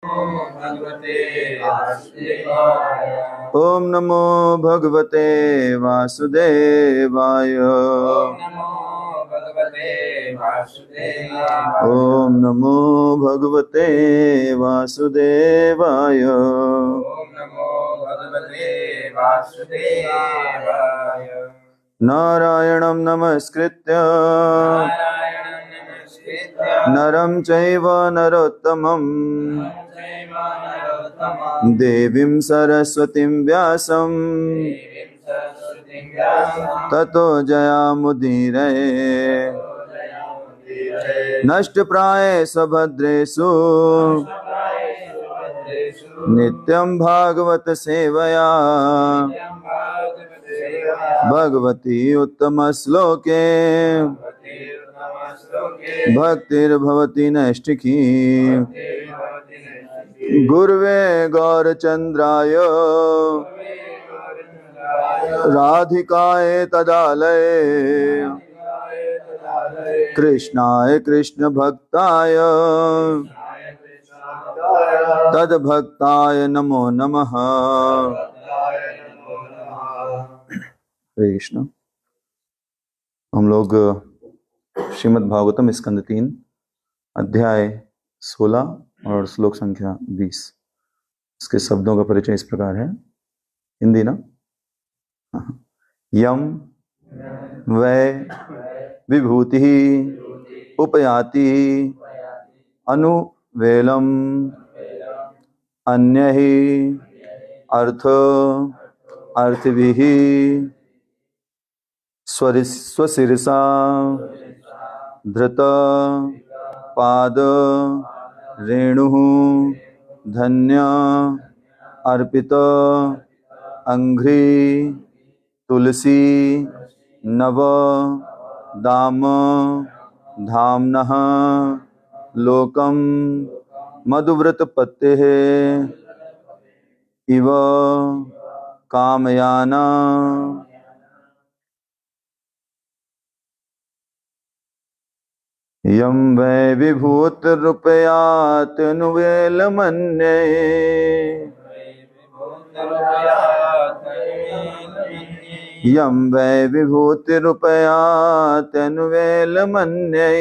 ओम नमो भगवते वासुदेवाय। ओम नमो भगवते वासुदेवाय। नारायणं नमस्कृत्य नरं चैव नरोत्तमं देवीं सरस्वतीं व्यासं ततो जयामुदीरये। नष्टप्रायेषु भद्रेषु नित्यं भागवत सेवया भगवती उत्तमश्लोके भक्तिर्भवति नैष्ठिकी। गुर्वे गौरचन्द्राय राधिकाय तदालये कृष्णाय कृष्णभक्ताय तद्भक्ताय नमो नमः। हरे कृष्ण। हम लोग श्रीमद् भागवतम स्कंद 3 अध्याय 16 और श्लोक संख्या 20, इसके शब्दों का परिचय इस प्रकार है। हिंदी ना? यम वै विभूति उपयाति अनुवेलम अन्यः अर्थ अर्थभिः स्वशिरसा धृत पाद रेणुः धन्य अर्पित अंघ्रि तुलसी नव दाम धाम्नः लोकम मधुव्रत पत्तेः इव कामयाना। यं वै विभूतिरुपयात्यनुवेलमन्ये यं वै विभूतिरुपयात्यनुवेलमन्ये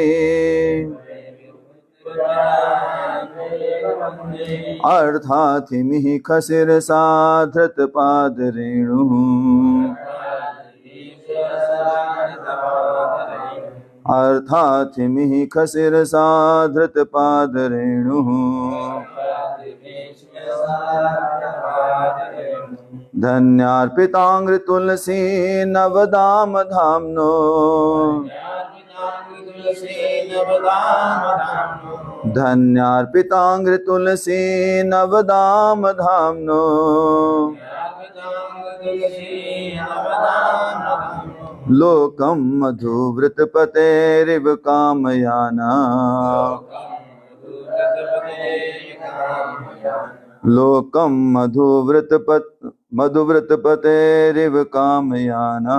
अर्थाथिमिः खशिरसा धृतपादरेणुः अर्थाथिमिः खशिरसा धृतपादरेणुः धन्यार्पितांघ्रि तुलसी नवदाम धाम्नो धन्यार्पितांघ्रि तुलसी नवदाम धाम्नो लोकं मधुव्रतपतेरिव कामयाना लोकं मधुव्रतपतेरिव कामयाना।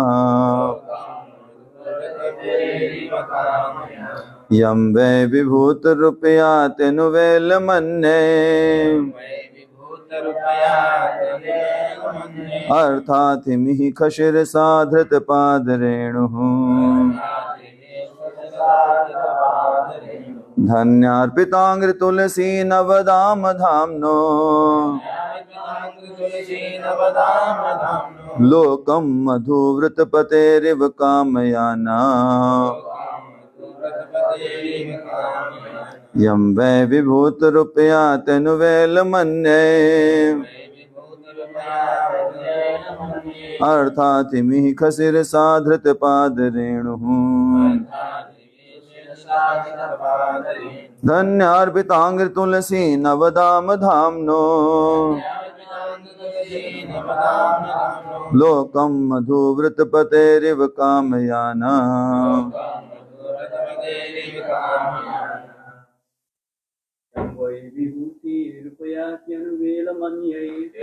यं वै विभूतिरुपयात्यनुवेलमन्ये अर्थाथिमिः खशिरसा धृतपादरेणुः धन्यार्पितांघ्रि तुलसी नवदाम धाम्नो लोकं मधुव्रतपतेरिव कामयाना। यं वै विभूतिरुपयात्यनुवेलमन्ये अर्थाथिमिः खशिरसा धृतपादरेणुः धन्यार्पितांघ्रि तुलसी नवदाम धाम्नो लोकं मधुव्रतपतेरिव कामयाना।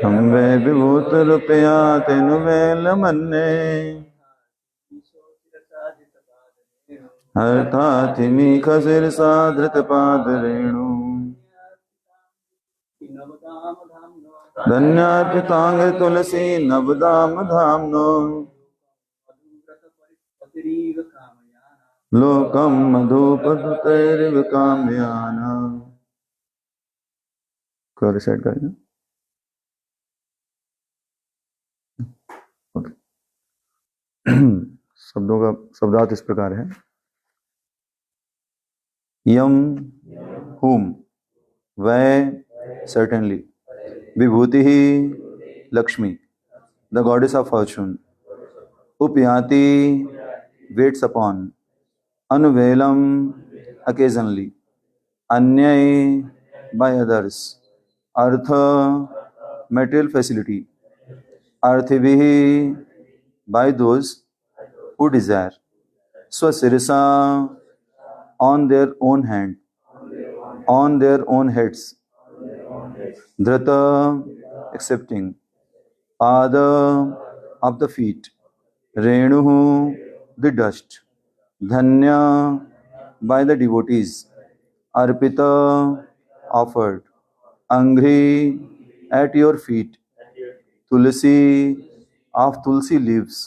यं वै विभूतिरुपयात्यनुवेलमन्ये अर्थाथिमिः खशिरसा धृतपादरेणुः धन्यार्पितांग तुलसी नवदाम धाम्नो लोकम मधुपतैर्व कामयाना। को रिसाइड करेंगे। शब्दों का शब्दार्थ इस प्रकार है। यम whom वै certainly विभूति ही Lakshmi the goddess of fortune उपयाति waits upon अनुवेलम occasionally अन्यय by others अर्थ material facility अर्थिभिः by those who desire स्वशिरसा on their own hand on their own heads dhrata accepting pada of the feet renuhu the dust dhanya by the devotees arpita offered angri at your feet tulsi of tulsi leaves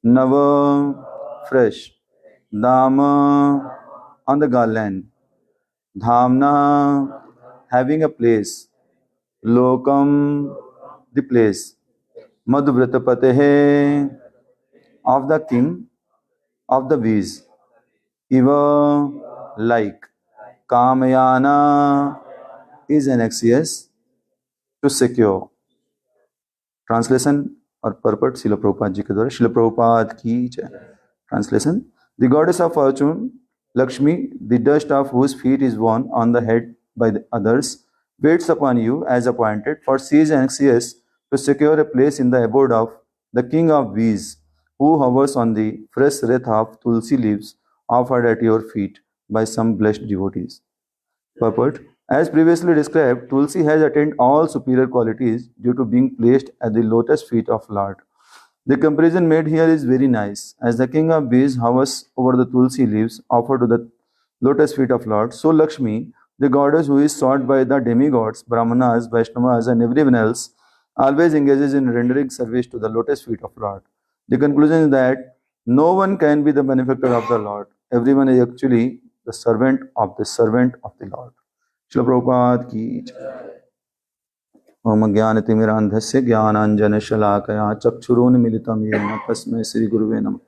nava fresh dama on the garland dhamna having a place lokam the place madhvratapatehe of the king of the bees iva like kamayana is annexous to secure। Translation और परपट शिल प्रभुपाद जी के द्वारा। शिल प्रभुपाद की जय। Translation the goddess of fortune Lakshmi the dust of whose feet is worn on the head by the others waits upon you as appointed for she is anxious to secure a place in the abode of the king of bees who hovers on the fresh wreath of tulsi leaves offered at your feet by some blessed devotees। Purport as previously described, Tulsi has attained all superior qualities due to being placed at the lotus feet of Lord. The comparison made here is very nice. As the king of bees hovers over the Tulsi leaves offered to the lotus feet of Lord, so Lakshmi, the goddess who is sought by the demigods, Brahmanas, Vaishnavas and everyone else, always engages in rendering service to the lotus feet of Lord. The conclusion is that no one can be the benefactor of the Lord. Everyone is actually the servant of the Lord। Srila Prabhupada की ओम ज्ञानतिमिरान्धस्य ज्ञानाञ्जनशलाकया चक्षुरुन्मीलितं येन तस्मै श्रीगुरुवे नमः।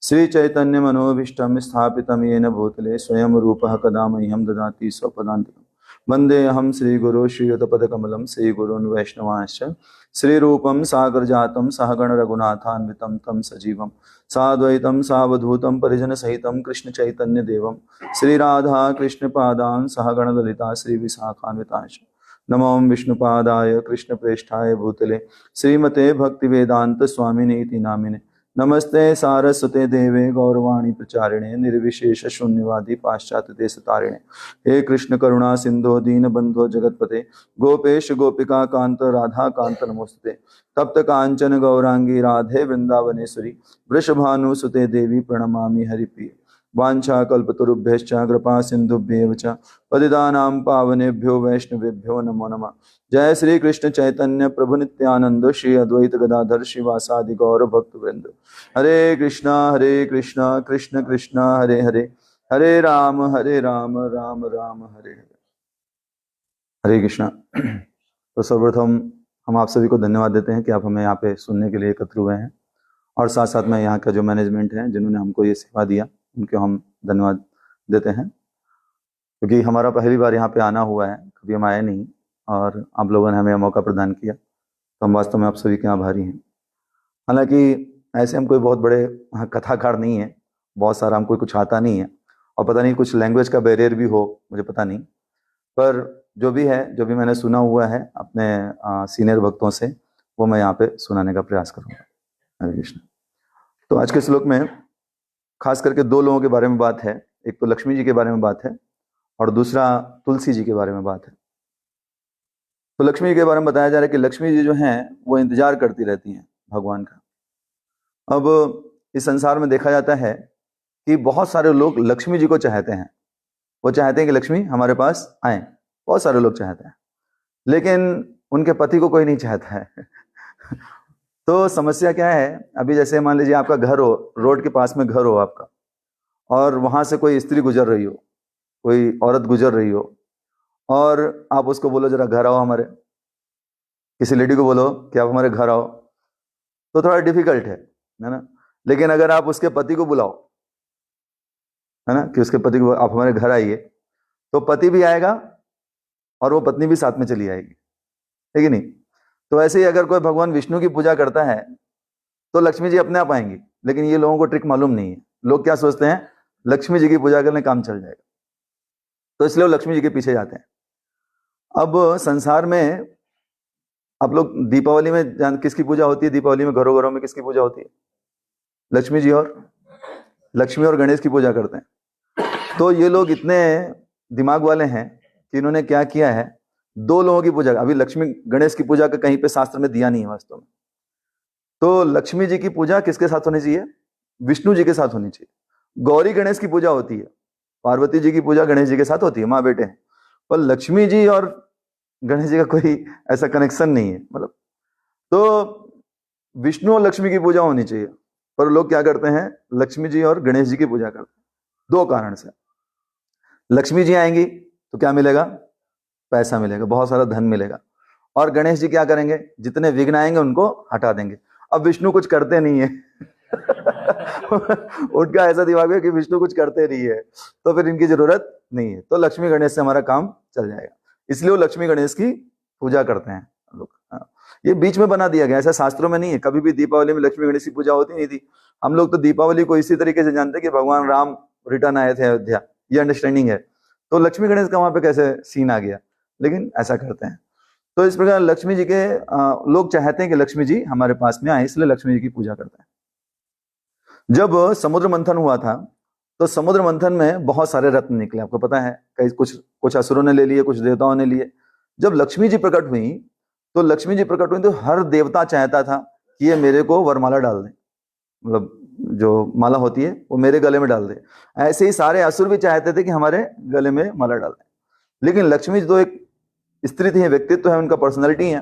श्रीचैतन्यमनोभीष्टं स्थापितं येन भूतले स्वयं रूपः कदा मह्यं ददाति स्वपदान्तिकम्। वन्देऽहं श्रीगुरो श्रीयुतपदकमलं श्रीगुरून् वैष्णवांश्च श्रीरूपं सागरजातं सहगण रघुनाथान्वितं तं सजीवं साद्वैतं सावधूतं परिजनसहितं कृष्णचैतन्यदेवं श्रीराधा कृष्णपादान् सहगण ललिता श्रीविशाखान्वितांश्च नमो विष्णुपादाय कृष्णप्रेष्ठाय भूतले श्रीमते भक्तिवेदांत स्वामिने इति नामिने नमस्ते सारस्वते देवे गौरवाणी प्रचारिणे निर्विशेष शून्यवादी पाश्चात्य देश तारिणे। हे कृष्ण करुणा सिंधु दीनबंधो जगतपते गोपेश गोपिका कांत राधा कांत नमोस्तुते। तप्त कांचन गौरांगी राधे वृंदावनेश्वरी वृषभानुसुते देवी प्रणमामि हरिप्रिय। वाञ्छा कल्पतरुभ्यश्च कृपा सिन्धुभ्येव च पतितानां पावनेभ्यो वैष्णवेभ्यो नमो नमः। जय श्री कृष्ण चैतन्य प्रभु नित्यानंद श्री अद्वैत गदाधर श्रीवासादि गौर भक्त वृंद। हरे कृष्णा कृष्ण कृष्ण हरे हरे हरे राम राम राम हरे हरे। हरे कृष्णा। तो सर्वप्रथम हम आप सभी को धन्यवाद देते हैं कि आप हमें यहाँ पे सुनने के लिए एकत्र हुए हैं और साथ साथ में यहाँ का जो मैनेजमेंट है जिन्होंने हमको ये सेवा दिया उनको हम धन्यवाद देते हैं, क्योंकि हमारा पहली बार यहाँ पे आना हुआ है, कभी हम आए नहीं और आप लोगों ने हमें मौका प्रदान किया, तो हम वास्तव में आप सभी के आभारी हैं। हालांकि ऐसे हम कोई बहुत बड़े कथाकार नहीं है, बहुत सारा हमको कुछ आता नहीं है और पता नहीं कुछ लैंग्वेज का बैरियर भी हो, मुझे पता नहीं, पर जो भी है, जो भी मैंने सुना हुआ है अपने सीनियर भक्तों से, वो मैं यहाँ पे सुनाने का प्रयास करूँगा। हरे कृष्ण। तो आज के श्लोक में खास करके दो लोगों के बारे में बात है, एक तो लक्ष्मी जी के बारे में बात है और दूसरा तुलसी जी के बारे में बात है। तो लक्ष्मी जी के बारे में बताया जा रहा है कि लक्ष्मी जी जो हैं वो इंतजार करती रहती हैं भगवान का। अब इस संसार में देखा जाता है कि बहुत सारे लोग लक्ष्मी जी को चाहते हैं, वो चाहते हैं कि लक्ष्मी हमारे पास आए, बहुत सारे लोग चाहते हैं, लेकिन उनके पति को कोई नहीं चाहता है। तो समस्या क्या है, अभी जैसे मान लीजिए आपका घर हो, रोड के पास में घर हो आपका, और वहां से कोई स्त्री गुजर रही हो, कोई औरत गुजर रही हो, और आप उसको बोलो जरा घर आओ हमारे, किसी लेडी को बोलो कि आप हमारे घर आओ, तो थोड़ा डिफिकल्ट है ना। लेकिन अगर आप उसके पति को बुलाओ, है ना, कि उसके पति को आप हमारे घर आइए, तो पति भी आएगा और वो पत्नी भी साथ में चली आएगी, है कि नहीं। तो ऐसे ही अगर कोई भगवान विष्णु की पूजा करता है तो लक्ष्मी जी अपने आप आएंगी, लेकिन ये लोगों को ट्रिक मालूम नहीं है। लोग क्या सोचते हैं, लक्ष्मी जी की पूजा करने काम चल जाएगा, तो इसलिए वो लक्ष्मी जी के पीछे जाते हैं। अब संसार में आप लोग दीपावली में किसकी पूजा होती है? दीपावली में घरों घरों में किसकी पूजा होती है? लक्ष्मी जी और गणेश की पूजा करते हैं। तो ये लोग इतने दिमाग वाले हैं कि इन्होंने क्या किया है, दो लोगों की पूजा, अभी लक्ष्मी गणेश की पूजा का कहीं पे शास्त्र में दिया नहीं है वास्तव में। तो लक्ष्मी जी की पूजा किसके साथ होनी चाहिए? विष्णु जी के साथ होनी चाहिए। गौरी गणेश की पूजा होती है, पार्वती जी की पूजा गणेश जी के साथ होती है, माँ बेटे हैं। पर लक्ष्मी जी और गणेश जी का कोई ऐसा कनेक्शन नहीं है, मतलब। तो विष्णु और लक्ष्मी की पूजा होनी चाहिए, पर लोग क्या करते हैं, लक्ष्मी जी और गणेश जी की पूजा करते हैं। दो कारण से, लक्ष्मी जी आएंगी तो क्या मिलेगा? पैसा मिलेगा, बहुत सारा धन मिलेगा। और गणेश जी क्या करेंगे? जितने विघ्न आएंगे उनको हटा देंगे। अब विष्णु कुछ करते नहीं है। उनका ऐसा दिमाग है कि विष्णु कुछ करते नहीं है, तो फिर इनकी जरूरत नहीं है, तो लक्ष्मी गणेश से हमारा काम चल जाएगा। इसलिए वो लक्ष्मी गणेश की पूजा करते हैं लोग। ये बीच में बना दिया गया, ऐसा शास्त्रों में नहीं है। कभी भी दीपावली में लक्ष्मी गणेश की पूजा होती नहीं थी। हम लोग तो दीपावली को इसी तरीके से जानते कि भगवान राम रिटर्न आए थे अयोध्या, ये अंडरस्टैंडिंग है। तो लक्ष्मी गणेश का वहां पे कैसे सीन आ गया, लेकिन ऐसा करते हैं। तो इस प्रकार लक्ष्मी जी के लोग चाहते हैं कि लक्ष्मी जी हमारे पास में आए, इसलिए लक्ष्मी जी की पूजा करते हैं। जब समुद्र मंथन हुआ था तो समुद्र मंथन में बहुत सारे रत्न निकले, आपको पता है। कई कुछ असुरों ने ले लिए, कुछ देवताओं ने लिए। जब लक्ष्मी जी प्रकट हुई तो हर देवता चाहता था कि ये मेरे को वरमाला डाल दे, मतलब जो माला होती है वो मेरे गले में डाल दे। ऐसे ही सारे असुर भी चाहते थे कि हमारे गले में माला डाल दे। लेकिन लक्ष्मी जी तो एक स्त्री थी, व्यक्तित्व है उनका, पर्सनैलिटी है।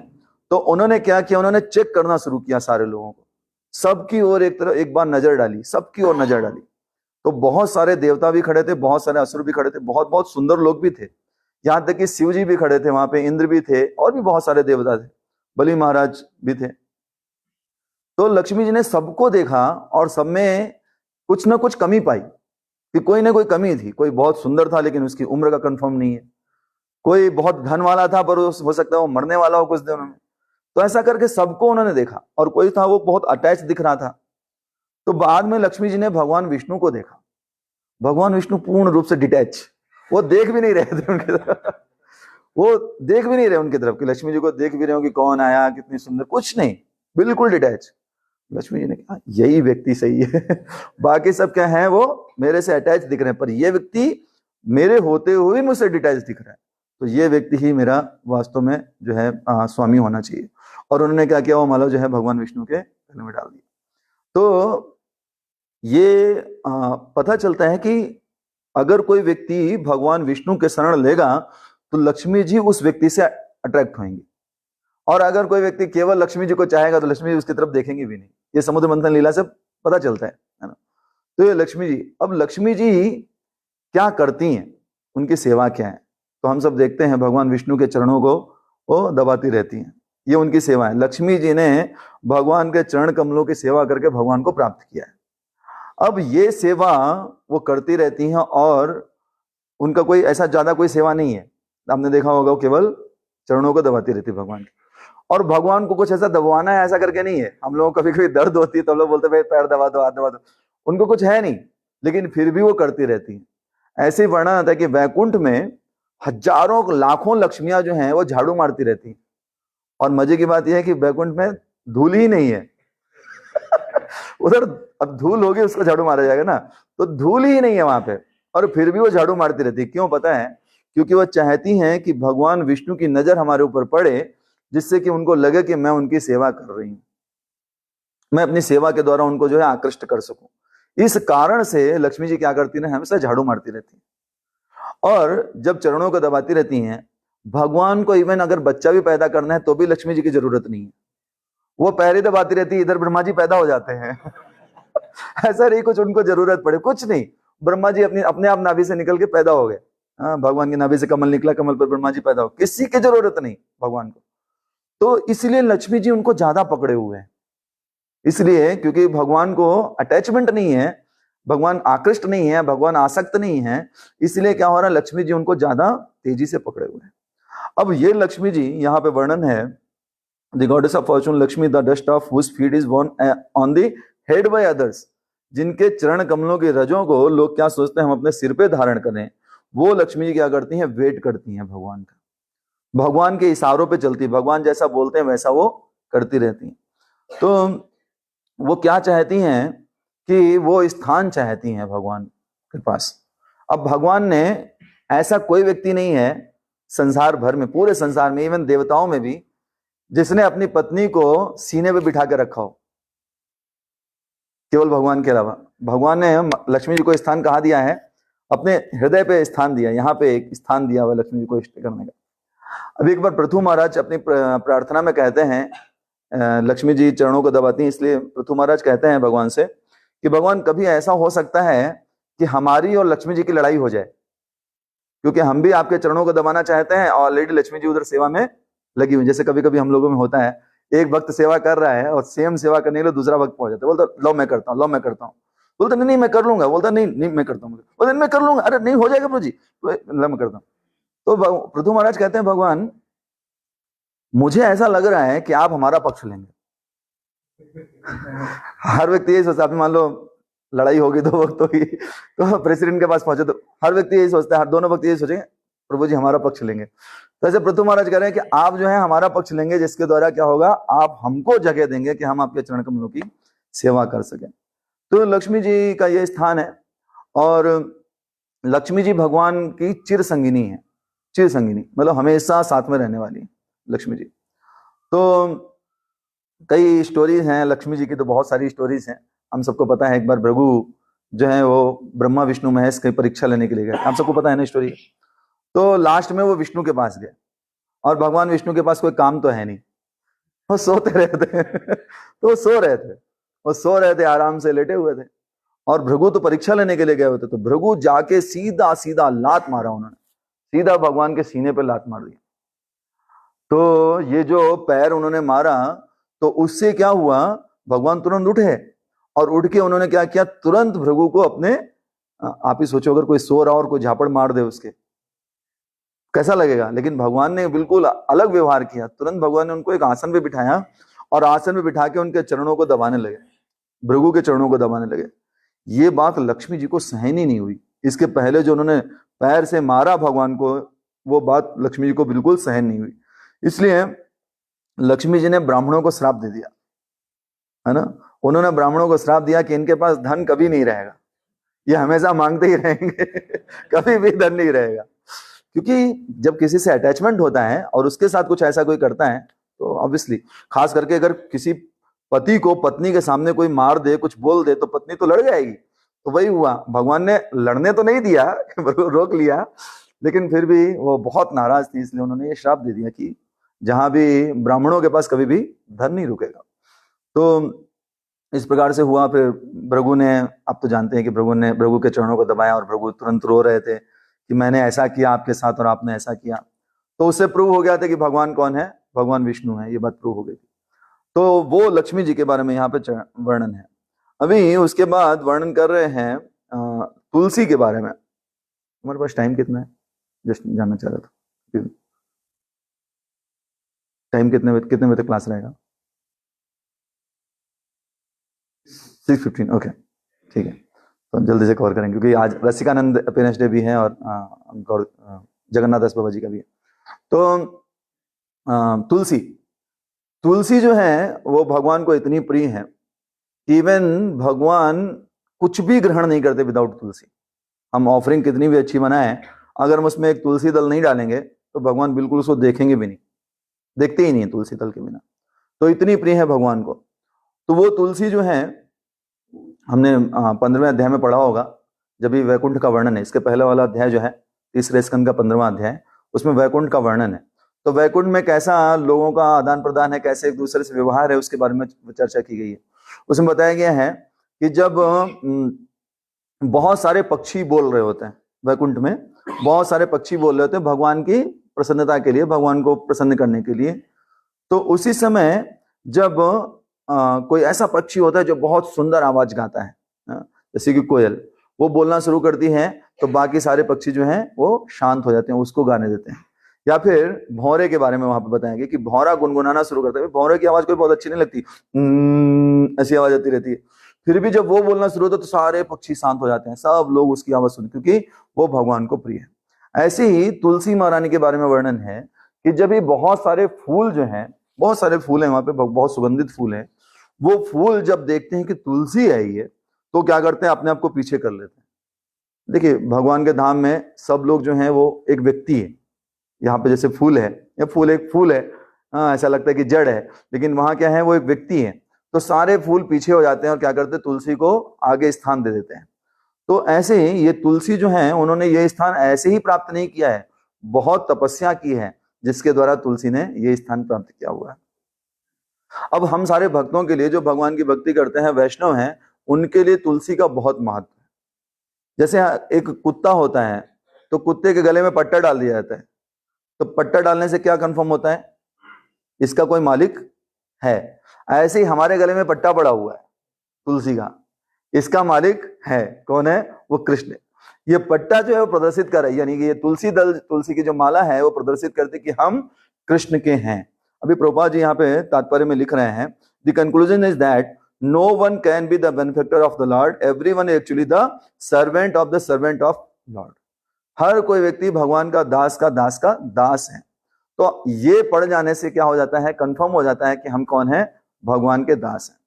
तो उन्होंने क्या किया, उन्होंने चेक करना शुरू किया सारे लोगों को, सबकी ओर एक बार नजर डाली, सबकी ओर नजर डाली। तो बहुत सारे देवता भी खड़े थे, बहुत सारे असुर भी खड़े थे, बहुत बहुत सुंदर लोग भी थे। यहां तक कि शिव जी भी खड़े थे वहां पे, इंद्र भी थे, और भी बहुत सारे देवता थे, बलि महाराज भी थे। तो लक्ष्मी जी ने सबको देखा और सब में कुछ ना कुछ कमी पाई, कि कोई ना कोई कमी थी। कोई बहुत सुंदर था लेकिन उसकी उम्र का कंफर्म नहीं है, कोई बहुत धन वाला था पर हो सकता है वो मरने वाला हो कुछ दिनों में। तो ऐसा करके सबको उन्होंने देखा, और कोई था वो बहुत अटैच दिख रहा था। तो बाद में लक्ष्मी जी ने भगवान विष्णु को देखा। भगवान विष्णु पूर्ण रूप से डिटैच, वो देख भी नहीं रहे थे उनकी तरफ। वो देख भी नहीं रहे उनकी तरफ कि लक्ष्मी जी को देख भी रहे हो कि कौन आया, कितनी सुंदर, कुछ नहीं, बिल्कुल डिटैच। लक्ष्मी जी ने कहा यही व्यक्ति सही है। बाकी सब क्या है, वो मेरे से अटैच दिख रहे हैं, पर ये व्यक्ति मेरे होते हुए मुझसे डिटैच दिख रहा है, तो ये व्यक्ति ही मेरा वास्तव में जो है स्वामी होना चाहिए। और उन्होंने क्या किया, वो माला जो है भगवान विष्णु के गले में डाल दिया। तो ये पता चलता है कि अगर कोई व्यक्ति भगवान विष्णु के शरण लेगा तो लक्ष्मी जी उस व्यक्ति से अट्रैक्ट होंगी। और अगर कोई व्यक्ति केवल लक्ष्मी जी को चाहेगा तो लक्ष्मी जी उसकी तरफ देखेंगे भी नहीं। ये समुद्र मंथन लीला से पता चलता है ना। तो ये लक्ष्मी जी, अब लक्ष्मी जी क्या करती हैं, उनकी सेवा क्या है, तो हम सब देखते हैं भगवान विष्णु के चरणों को वो दबाती रहती हैं, ये उनकी सेवा है। लक्ष्मी जी ने भगवान के चरण कमलों की सेवा करके भगवान को प्राप्त किया है। अब ये सेवा वो करती रहती हैं, और उनका कोई ऐसा ज्यादा कोई सेवा नहीं है। आपने देखा होगा केवल चरणों को दबाती रहती है भगवान की। और भगवान को कुछ ऐसा दबाना है ऐसा करके नहीं है। हम लोगों को कभी कभी दर्द होती है तो हम लोग बोलते भाई पैर दबा दो, हाथ दबा दो, उनको कुछ है नहीं, लेकिन फिर भी वो करती रहती है। ऐसे ही वर्णन आता है कि वैकुंठ में हजारों लाखों लक्ष्मियां जो हैं वो झाड़ू मारती रहती हैं। और मजे की बात यह है कि वैकुंठ में धूल ही नहीं है। उधर अब धूल होगी उसको झाड़ू मारा जाएगा ना, तो धूल ही नहीं है वहां पे, और फिर भी वो झाड़ू मारती रहती है। क्यों पता है? क्योंकि वो चाहती हैं कि भगवान विष्णु की नजर हमारे ऊपर पड़े, जिससे कि उनको लगे कि मैं उनकी सेवा कर रही हूं, मैं अपनी सेवा के द्वारा उनको जो है आकृष्ट कर सकूं। इस कारण से लक्ष्मी जी क्या करती है, हमेशा झाड़ू मारती रहती है। और जब चरणों को दबाती रहती हैं भगवान को इवन अगर बच्चा भी पैदा करना है तो भी लक्ष्मी जी की जरूरत नहीं है, वो पैर ही दबाती रहती है, इधर ब्रह्मा जी पैदा हो जाते हैं। ऐसा नहीं कुछ उनको जरूरत पड़े, कुछ नहीं, ब्रह्मा जी अपने आप नाभि से निकल के पैदा हो गए। हाँ, भगवान की नाभि से कमल निकला, कमल पर ब्रह्मा जी पैदा हो, किसी की जरूरत नहीं भगवान को। तो इसलिए लक्ष्मी जी उनको ज्यादा पकड़े हुए हैं, इसलिए क्योंकि भगवान को अटैचमेंट नहीं है, भगवान आकृष्ट नहीं है, भगवान आसक्त नहीं है, इसलिए क्या हो रहा है, लक्ष्मी जी उनको ज्यादा तेजी से पकड़े हुए हैं। अब ये लक्ष्मी जी यहाँ पे वर्णन है, the goddess of fortune Lakshmi the dust of whose feet is borne on the head by others, जिनके चरण कमलों के रजों को लोग क्या सोचते हैं हम अपने सिर पे धारण करें, वो लक्ष्मी जी क्या करती हैं, वेट करती हैं भगवान का, भगवान के इशारों पे चलती, भगवान जैसा बोलते हैं वैसा वो करती रहती हैं। तो वो क्या चाहती हैं कि वो स्थान चाहती हैं भगवान के पास। अब भगवान ने, ऐसा कोई व्यक्ति नहीं है संसार भर में, पूरे संसार में, इवन देवताओं में भी, जिसने अपनी पत्नी को सीने पे बिठा के रखा हो, केवल भगवान के अलावा। भगवान ने लक्ष्मी जी को स्थान कहाँ दिया है, अपने हृदय पे स्थान दिया, यहाँ पे एक स्थान दिया हुआ लक्ष्मी जी को इष्ट करने का। अब एक बार पृथु महाराज अपनी प्रार्थना में कहते हैं, लक्ष्मी जी चरणों को दबाती हैं, इसलिए पृथु महाराज कहते हैं भगवान से कि भगवान कभी ऐसा हो सकता है कि हमारी और लक्ष्मी जी की लड़ाई हो जाए, क्योंकि हम भी आपके चरणों को दबाना चाहते हैं, ऑलरेडी लक्ष्मी जी उधर सेवा में लगी हुई। जैसे कभी कभी हम लोगों में होता है, एक भक्त सेवा कर रहा है और सेम सेवा करने के लिए दूसरा भक्त पहुंच जाता है, बोलता लो मैं करता हूँ, लो मैं करता हूँ, बोलता नहीं मैं कर लूंगा, बोलता नहीं मैं करता हूँ, बोलता मैं कर लूंगा, अरे नहीं हो जाएगा प्रभु जी, लो मैं करता हूँ। तो पृथु महाराज कहते हैं भगवान मुझे ऐसा लग रहा है कि आप हमारा पक्ष लेंगे। हर व्यक्ति यही सोचता है, मान लो लड़ाई होगी दो वक्तों की, तो प्रेसिडेंट के पास पहुंचे तो हर व्यक्ति यही सोचता है, हर दोनों व्यक्ति यही सोचेंगे प्रभु जी हमारा पक्ष लेंगे। तो ऐसे पृथु महाराज कह रहे हैं कि आप जो है हमारा पक्ष लेंगे, जिसके द्वारा क्या होगा, आप हमको जगह देंगे कि हम आपके चरण कमलों की सेवा कर सकें। तो लक्ष्मी जी का ये स्थान है, और लक्ष्मी जी भगवान की चिर संगिनी है, चिर संगिनी मतलब हमेशा साथ में रहने वाली लक्ष्मी जी। तो कई स्टोरीज हैं लक्ष्मी जी की, तो बहुत सारी स्टोरीज हैं, हम सबको पता है। एक बार भृगु जो है वो ब्रह्मा विष्णु महेश की परीक्षा लेने के लिए गए, आप सबको पता है ना स्टोरी। तो लास्ट में वो विष्णु के पास गए, और भगवान विष्णु के पास कोई काम तो है नहीं, वो सोते रहते तो वो सो रहे थे, आराम से लेटे हुए थे, और भृगु तो परीक्षा लेने के लिए गए हुए थे। तो भृगु जाके सीधा सीधा लात मारा उन्होंने, सीधा भगवान के सीने पे लात मार दी। तो ये जो पैर उन्होंने मारा, तो उससे क्या हुआ, भगवान तुरंत उठे, और उठ के उन्होंने क्या किया, तुरंत भृगु को अपने, आप ही सोचो अगर कोई सो रहा और कोई झापड़ मार दे उसके, कैसा लगेगा। लेकिन भगवान ने बिल्कुल अलग व्यवहार किया, तुरंत भगवान ने उनको एक आसन पे बिठाया, और आसन पे बिठा के उनके चरणों को दबाने लगे, भृगु के चरणों को दबाने लगे। ये बात लक्ष्मी जी को सहन ही नहीं हुई। इसके पहले जो उन्होंने पैर से मारा भगवान को, वो बात लक्ष्मी जी को बिल्कुल सहन नहीं हुई। इसलिए लक्ष्मी जी ने ब्राह्मणों को श्राप दे दिया, है ना। उन्होंने ब्राह्मणों को श्राप दिया कि इनके पास धन कभी नहीं रहेगा, ये हमेशा मांगते ही रहेंगे कभी भी धन नहीं रहेगा। क्योंकि जब किसी से अटैचमेंट होता है और उसके साथ कुछ ऐसा कोई करता है, तो ऑब्वियसली, खास करके अगर किसी पति को पत्नी के सामने कोई मार दे, कुछ बोल दे, तो पत्नी तो लड़ जाएगी। तो वही हुआ, भगवान ने लड़ने तो नहीं दिया रोक लिया, लेकिन फिर भी वो बहुत नाराज थी, इसलिए उन्होंने ये श्राप दे दिया कि जहां भी ब्राह्मणों के पास कभी भी धन नहीं रुकेगा। तो इस प्रकार से हुआ। फिर भृगु ने, आप तो जानते हैं कि भृगु के चरणों को दबाया, और भृगु तुरंत रो रहे थे कि मैंने ऐसा किया आपके साथ और आपने ऐसा किया। तो उससे प्रूव हो गया था कि भगवान कौन है, भगवान विष्णु है, ये बात प्रूव हो गई थी। तो वो लक्ष्मी जी के बारे में यहाँ पे वर्णन है। अभी उसके बाद वर्णन कर रहे हैं तुलसी के बारे में। हमारे पास टाइम कितना है, जस्ट जानना चाह रहा था, टाइम कितने बजे तक क्लास रहेगा? 6:15, ओके ठीक है, तो जल्दी से कवर करेंगे, क्योंकि आज रसिकानंद पेरेंट्स डे भी है और जगन्नाथ दास बाबा जी का भी है। तो तुलसी जो है वो भगवान को इतनी प्रिय है, इवन भगवान कुछ भी ग्रहण नहीं करते विदाउट तुलसी। हम ऑफरिंग कितनी भी अच्छी बनाए, अगर हम उसमें एक तुलसी दल नहीं डालेंगे तो भगवान बिल्कुल उसको देखेंगे भी नहीं, देखते ही नहीं है तुलसी दल के बिना। तो इतनी प्रिय है भगवान को। तो वो तुलसी जो है, हमने 15वें अध्याय में पढ़ा होगा, जब भी वैकुंठ का वर्णन है, इसके पहले वाला अध्याय जो है तीसरे स्कंद का 15वां अध्याय, उसमें वैकुंठ का वर्णन है। तो वैकुंठ में कैसा लोगों का आदान प्रदान है, कैसे एक दूसरे से व्यवहार है, उसके बारे में चर्चा की गई है। उसमें बताया गया है कि जब बहुत सारे पक्षी बोल रहे होते हैं, वैकुंठ में बहुत सारे पक्षी बोल रहे होते हैं भगवान की प्रसन्नता के लिए, भगवान को प्रसन्न करने के लिए। तो उसी समय जब कोई ऐसा पक्षी होता है जो बहुत सुंदर आवाज गाता है, जैसे कि कोयल, वो बोलना शुरू करती है तो बाकी सारे पक्षी जो हैं वो शांत हो जाते हैं, उसको गाने देते हैं। या फिर भौरे के बारे में वहां पे बताएंगे कि भौरा गुनगुनाना शुरू करता है। भौरे की आवाज कोई बहुत अच्छी नहीं लगती, ऐसी आवाज आती रहती है, फिर भी जब वो बोलना शुरू होता है तो सारे पक्षी शांत हो जाते हैं, सब लोग उसकी आवाज सुनते, क्योंकि वो भगवान को प्रिय है। ऐसे ही तुलसी महारानी के बारे में वर्णन है कि जब ये बहुत सारे फूल जो हैं, बहुत सारे फूल हैं वहां पे, बहुत सुगंधित फूल हैं, वो फूल जब देखते हैं कि तुलसी आई है तो क्या करते हैं, अपने आप को पीछे कर लेते हैं। देखिए भगवान के धाम में सब लोग जो हैं वो एक व्यक्ति है। यहाँ पे जैसे फूल है, या फूल एक फूल है, हाँ ऐसा लगता है कि जड़ है, लेकिन वहां क्या है, वो एक व्यक्ति है। तो सारे फूल पीछे हो जाते हैं और क्या करते हैं, तुलसी को आगे स्थान दे देते हैं। तो ऐसे ही ये तुलसी जो है, उन्होंने ये स्थान ऐसे ही प्राप्त नहीं किया है, बहुत तपस्या की है जिसके द्वारा तुलसी ने ये स्थान प्राप्त किया हुआ है। अब हम सारे भक्तों के लिए, जो भगवान की भक्ति करते हैं, वैष्णव हैं, उनके लिए तुलसी का बहुत महत्व है। जैसे एक कुत्ता होता है तो कुत्ते के गले में पट्टा डाल दिया जाता है, तो पट्टा डालने से क्या कंफर्म होता है, इसका कोई मालिक है। ऐसे ही हमारे गले में पट्टा पड़ा हुआ है तुलसी का, इसका मालिक है, कौन है, वो कृष्ण। ये पट्टा जो है वो प्रदर्शित कर रहा है, यानी कि ये तुलसी दल, तुलसी की जो माला है वो प्रदर्शित करती कि हम कृष्ण के हैं। अभी प्रभुपाद जी यहाँ पे तात्पर्य में लिख रहे हैं, the conclusion is that no one can be the benefactor of the Lord, everyone is actually the servant of the servant of Lord. हर कोई व्यक्ति भगवान का दास का दास का दास है। तो ये पढ़ जाने से क्या हो जाता है, कंफर्म हो जाता है कि हम कौन है, भगवान के दास हैं।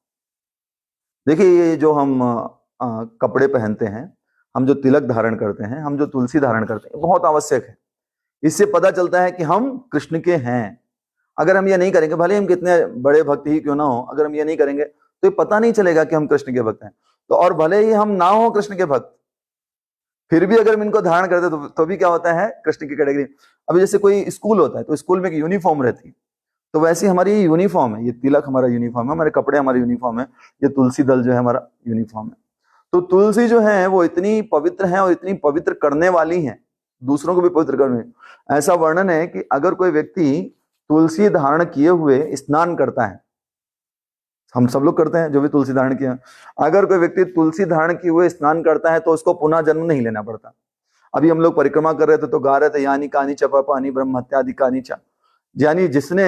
देखिए ये जो हम कपड़े पहनते हैं, हम जो तिलक धारण करते हैं, हम जो तुलसी धारण करते हैं, बहुत आवश्यक है। इससे पता चलता है कि हम कृष्ण के हैं। अगर हम ये नहीं करेंगे, भले हम कितने बड़े भक्त ही क्यों ना हो, अगर हम ये नहीं करेंगे तो ये पता नहीं चलेगा कि हम कृष्ण के भक्त हैं। तो और भले ही हम ना हो कृष्ण के भक्त, फिर भी अगर हम इनको धारण करते तो भी क्या होता है, कृष्ण की कैटेगरी। अभी जैसे कोई स्कूल होता है तो स्कूल में एक यूनिफॉर्म रहती है, तो वैसे हमारी यूनिफॉर्म है, ये तिलक हमारा यूनिफॉर्म है, हमारे कपड़े हमारे यूनिफॉर्म है, ये तुलसी दल जो है हमारा यूनिफॉर्म है। तो तुलसी जो है वो इतनी पवित्र है और इतनी पवित्र करने वाली है, दूसरों को भी पवित्र करने। ऐसा वर्णन है कि अगर कोई व्यक्ति तुलसी धारण किए हुए स्नान करता है, हम सब लोग करते हैं जो भी तुलसी धारण किया, अगर कोई व्यक्ति तुलसी धारण किए हुए स्नान करता है तो उसको पुनः जन्म नहीं लेना पड़ता। अभी हम लोग परिक्रमा कर रहे थे तो गा रहे थे, यानी कानी चपा पानी ब्रह्म हत्यादि कानी चा, यानी जिसने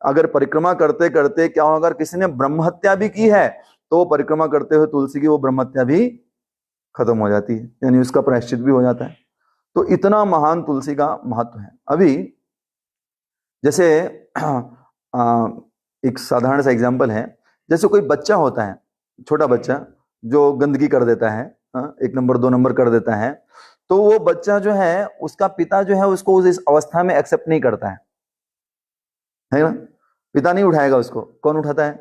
अगर परिक्रमा करते करते क्या होगा, अगर किसी ने ब्रह्म हत्या भी की है तो परिक्रमा करते हुए तुलसी की वो ब्रह्म हत्या भी खत्म हो जाती है, यानी उसका प्रायश्चित भी हो जाता है। तो इतना महान तुलसी का महत्व है। अभी जैसे एक साधारण सा एग्जांपल है, जैसे कोई बच्चा होता है, छोटा बच्चा जो गंदगी कर देता है, 1 नंबर 2 नंबर कर देता है, तो वो बच्चा जो है, उसका पिता जो है उसको उस अवस्था में एक्सेप्ट नहीं करता है ना। पिता नहीं उठाएगा उसको, कौन उठाता है,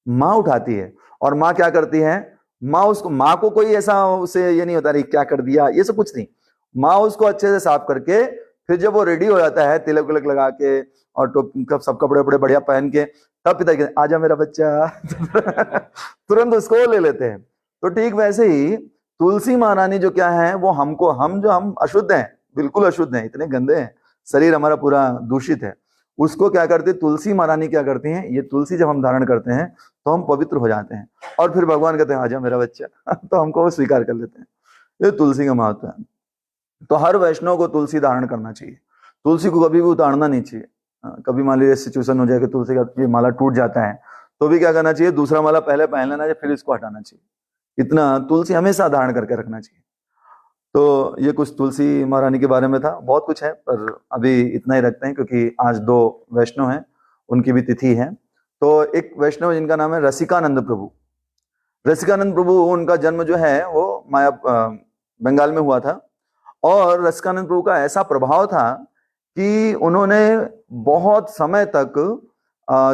माँ उठाती है। और माँ क्या करती है, माँ को कोई ऐसा उसे ये नहीं होता रही क्या कर दिया, ये सब कुछ नहीं। माँ उसको अच्छे से साफ करके, फिर जब वो रेडी हो जाता है तिलक विलक लगा के और सब कपड़े वपड़े बढ़िया पहन के, तब पिता कहते आजा मेरा बच्चा तुरंत उसको ले लेते हैं। तो ठीक वैसे ही तुलसी महारानी जो क्या है, वो हमको, हम अशुद्ध हैं, बिल्कुल अशुद्ध हैं, इतने गंदे हैं, शरीर हमारा पूरा दूषित है, उसको क्या करते, तुलसी महारानी क्या करती हैं, ये तुलसी जब हम धारण करते हैं तो हम पवित्र हो जाते हैं, और फिर भगवान कहते हैं आजा मेरा बच्चा तो हमको वो स्वीकार कर लेते हैं। ये तुलसी का महत्व है। तो हर वैष्णव को तुलसी धारण करना चाहिए, तुलसी को कभी भी उतारना नहीं चाहिए। कभी मान लीजिए सिचुएशन हो जाए कि तुलसी का ये माला टूट जाता है, तो भी क्या करना चाहिए, दूसरा माला पहले पहन लेना चाहिए, फिर इसको हटाना चाहिए। इतना तुलसी हमेशा धारण करके रखना चाहिए। तो ये कुछ तुलसी महारानी के बारे में था, बहुत कुछ है पर अभी इतना ही रखते हैं, क्योंकि आज 2 वैष्णव हैं, उनकी भी तिथि है। तो एक वैष्णव जिनका नाम है रसिकानंद प्रभु। रसिकानंद प्रभु, उनका जन्म जो है वो बंगाल में हुआ था, और रसिकानंद प्रभु का ऐसा प्रभाव था कि उन्होंने बहुत समय तक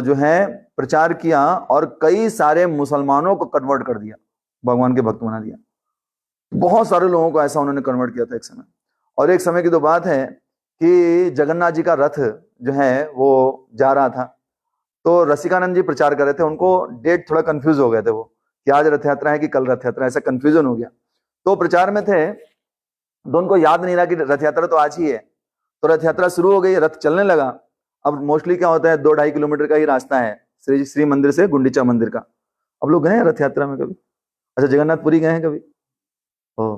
जो है प्रचार किया और कई सारे मुसलमानों को कन्वर्ट कर दिया, भगवान के भक्त बना दिया। बहुत सारे लोगों को ऐसा उन्होंने कन्वर्ट किया था एक समय। और एक समय की तो बात है कि जगन्नाथ जी का रथ जो है वो जा रहा था, तो रसिकानंद जी प्रचार कर रहे थे, उनको डेट थोड़ा कंफ्यूज हो गए थे वो कि आज रथ यात्रा है कि कल रथ यात्रा है, ऐसा कंफ्यूजन हो गया। तो प्रचार में थे तो उनको याद नहीं रहा कि रथ यात्रा तो आज ही है। तो रथ यात्रा शुरू हो गई, रथ चलने लगा। अब मोस्टली क्या होता है, 2-2.5 किलोमीटर का ही रास्ता है श्री मंदिर से गुंडीचा मंदिर का। अब लोग गए हैं रथ यात्रा में कभी? अच्छा, जगन्नाथपुरी गए हैं कभी? ओ,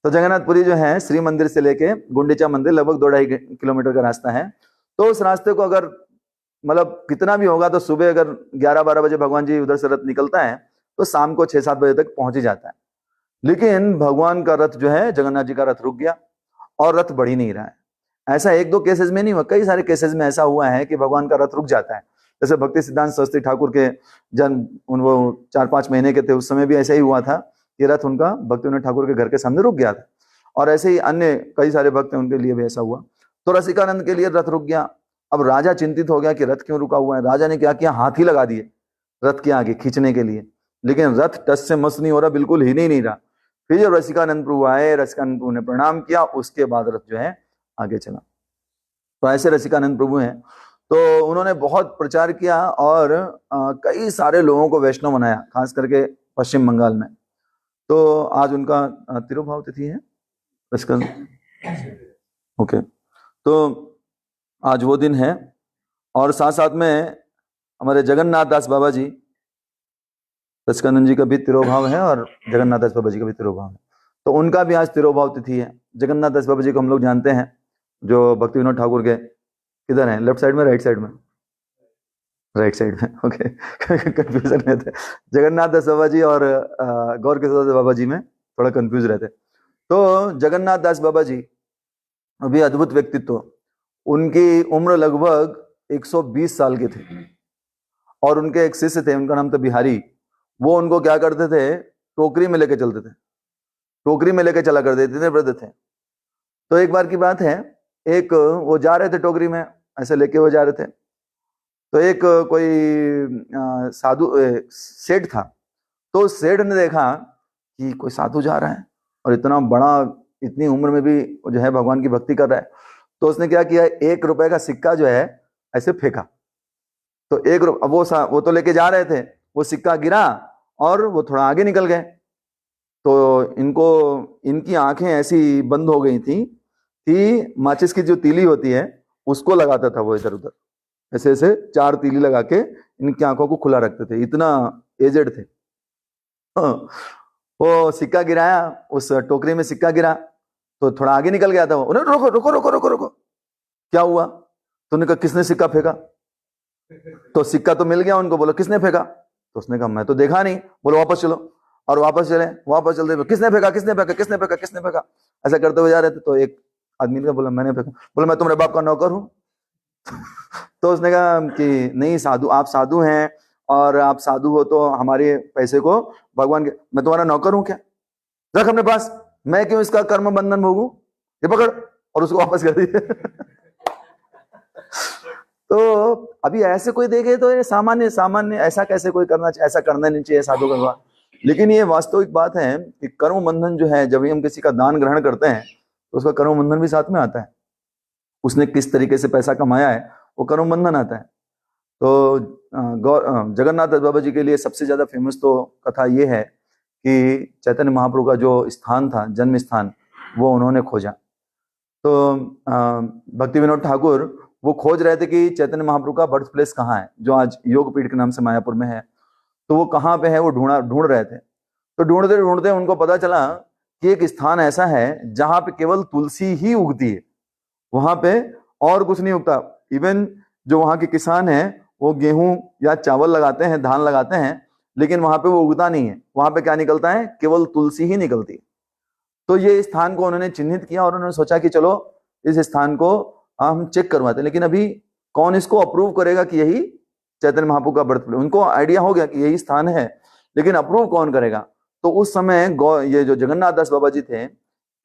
तो जगन्नाथपुरी जो है श्री मंदिर से लेके गुंडीचा मंदिर लगभग 2-2.5 किलोमीटर का रास्ता है। तो उस रास्ते को अगर मतलब कितना भी होगा तो सुबह अगर 11-12 बजे भगवान जी उधर से रथ निकलता है तो शाम को 6-7 बजे तक पहुंच ही जाता है। लेकिन भगवान का रथ जो है, जगन्नाथ जी का रथ रुक गया और रथ बढ़ ही नहीं रहा है। ऐसा 1-2 केसेस में नहीं हुआ, कई सारे केसेस में ऐसा हुआ है कि भगवान का रथ रुक जाता है। जैसे भक्ति सिद्धांत सरस्वती ठाकुर के जन्म वो 4-5 महीने के थे, उस समय भी ऐसा ही हुआ था कि रथ उनका भक्ति विनोद ठाकुर के घर के सामने रुक गया था। और ऐसे ही अन्य कई सारे भक्त हैं, उनके लिए भी ऐसा हुआ। तो रसिकानंद के लिए रथ रुक गया। अब राजा चिंतित हो गया कि रथ क्यों रुका हुआ है। राजा ने क्या किया, हाथी लगा दिए रथ के आगे खींचने के लिए, लेकिन रथ टस से मस नहीं हो रहा, बिल्कुल ही नहीं रहा। फिर जब रसिकानंद प्रभु आए, रसिकानंद प्रभु ने प्रणाम किया, उसके बाद रथ जो है आगे चला। तो ऐसे रसिकानंद प्रभु हैं, तो उन्होंने बहुत प्रचार किया और कई सारे लोगों को वैष्णव बनाया, खास करके पश्चिम बंगाल में। तो आज उनका तिरुभाव तिथि है रसिकानंद, ओके। तो आज वो दिन है और साथ साथ में हमारे जगन्नाथ दास बाबा जी, रसिकानंद जी का भी तिरुभाव है और जगन्नाथ दास बाबा जी का भी तिरुभाव है, तो उनका भी आज तिरुभाव तिथि है। जगन्नाथ दास बाबा जी को हम लोग जानते हैं, जो भक्ति विनोद ठाकुर के किधर हैं, लेफ्ट साइड में राइट साइड में? राइट साइड में, ओके। कंफ्यूजन रहते, जगन्नाथ दास बाबा जी और गौर किशोर दास बाबा जी में थोड़ा कंफ्यूज रहते। तो जगन्नाथ दास बाबा जी अभी अद्भुत व्यक्तित्व, उनकी उम्र लगभग 120 साल के थे और उनके एक शिष्य थे, उनका नाम था बिहारी। वो उनको क्या करते थे, टोकरी में लेके चलते थे, टोकरी में लेके चला करते थे, इतने वृद्ध थे। तो एक बार की बात है, एक वो जा रहे थे टोकरी में, ऐसे लेके वो जा रहे थे, तो एक कोई साधु सेठ था। तो सेठ ने देखा कि कोई साधु जा रहा है और इतना बड़ा, इतनी उम्र में भी जो है भगवान की भक्ति कर रहा है। तो उसने क्या किया, 1 रुपए का सिक्का जो है ऐसे फेंका। तो 1 रुपया, वो तो लेके जा रहे थे, वो सिक्का गिरा और वो थोड़ा आगे निकल गए। तो इनकी आंखें ऐसी बंद हो गई थी कि माचिस की जो तीली होती है उसको लगाता था वो इधर उधर, ऐसे ऐसे 4 तीली लगा के इनकी आंखों को खुला रखते थे, इतना एजेड थे। वो सिक्का गिराया, उस टोकरी में सिक्का गिरा तो थोड़ा आगे निकल गया था वो। उन्होंने रोको रोको रोको रोको रोको, क्या हुआ? तो उन्होंने कहा किसने सिक्का फेंका? तो सिक्का तो मिल गया उनको, बोलो किसने फेंका? तो उसने कहा मैं तो देखा नहीं। बोलो वापस चलो, और वापस चले, वापस चलते किसने फेंका किसने फेंका किसने फेंका किसने फेंका, ऐसा करते हुए जा रहे थे। तो एक आदमी ने बोला मैंने फेंका। बोला मैं तुम्हारे बाप का नौकर हूं। तो उसने कहा कि नहीं साधु, आप साधु हैं और आप साधु हो तो हमारे पैसे को भगवान के, मैं तुम्हारा नौकर हूं क्या, रख अपने पास, मैं क्यों इसका कर्म बंधन भोगूं, ये पकड़, और उसको वापस कर दिए। तो अभी ऐसे कोई देखे तो ये सामान्य सामान्य, ऐसा कैसे कोई करना चाहिए, ऐसा करना नहीं चाहिए साधु का। लेकिन ये वास्तविक बात है कि कर्म बंधन जो है, जब भी हम किसी का दान ग्रहण करते हैं तो उसका कर्म बंधन भी साथ में आता है। उसने किस तरीके से पैसा कमाया है वो कर्म बंधन आता है। तो जगन्नाथ दास बाबा जी के लिए सबसे ज्यादा फेमस तो कथा ये है कि चैतन्य महाप्रभु का जो स्थान था, जन्म स्थान, वो उन्होंने खोजा। तो भक्ति विनोद ठाकुर वो खोज रहे थे कि चैतन्य महाप्रभु का बर्थ प्लेस कहाँ है, जो आज योग पीठ के नाम से मायापुर में है। तो वो कहाँ पे है वो ढूंढ रहे थे। तो ढूंढते ढूंढते उनको पता चला कि एक स्थान ऐसा है जहां पे केवल तुलसी ही उगती है, वहां पे और कुछ नहीं उगता। इवन जो वहां के किसान हैं वो गेहूं या चावल लगाते हैं, धान लगाते हैं, लेकिन वहां पे वो उगता नहीं है। वहां पे क्या निकलता है, केवल तुलसी ही निकलती है। तो ये स्थान को उन्होंने चिन्हित किया और उन्होंने सोचा कि चलो इस स्थान को हम चेक करवाते हैं। लेकिन अभी कौन इसको अप्रूव करेगा कि यही चैतन्य महाप्रभु का बर्थ प्लेस? उनको आइडिया हो गया कि यही स्थान है, लेकिन अप्रूव कौन करेगा? तो उस समय ये जो जगन्नाथ दास बाबा जी थे,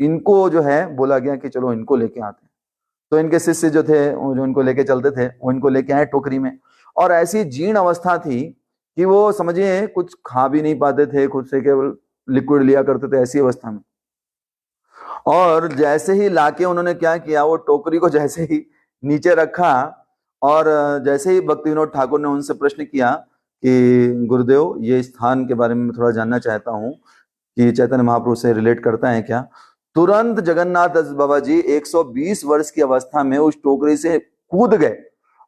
इनको जो है बोला गया कि चलो इनको लेके आते हैं। तो इनके शिष्य जो थे, जो इनको लेके चलते थे, वो इनको लेके आए टोकरी में। और ऐसी जीर्ण अवस्था थी कि वो समझिए कुछ खा भी नहीं पाते थे, खुद से केवल लिक्विड लिया करते थे, ऐसी अवस्था में। और जैसे ही लाके उन्होंने क्या किया, वो टोकरी को जैसे ही नीचे रखा और जैसे ही भक्ति विनोद ठाकुर ने उनसे प्रश्न किया कि गुरुदेव ये स्थान के बारे में थोड़ा जानना चाहता हूँ कि चैतन्य महाप्रभु से रिलेट करता है क्या, तुरंत जगन्नाथ दास बाबा जी 120 वर्ष की अवस्था में उस टोकरी से कूद गए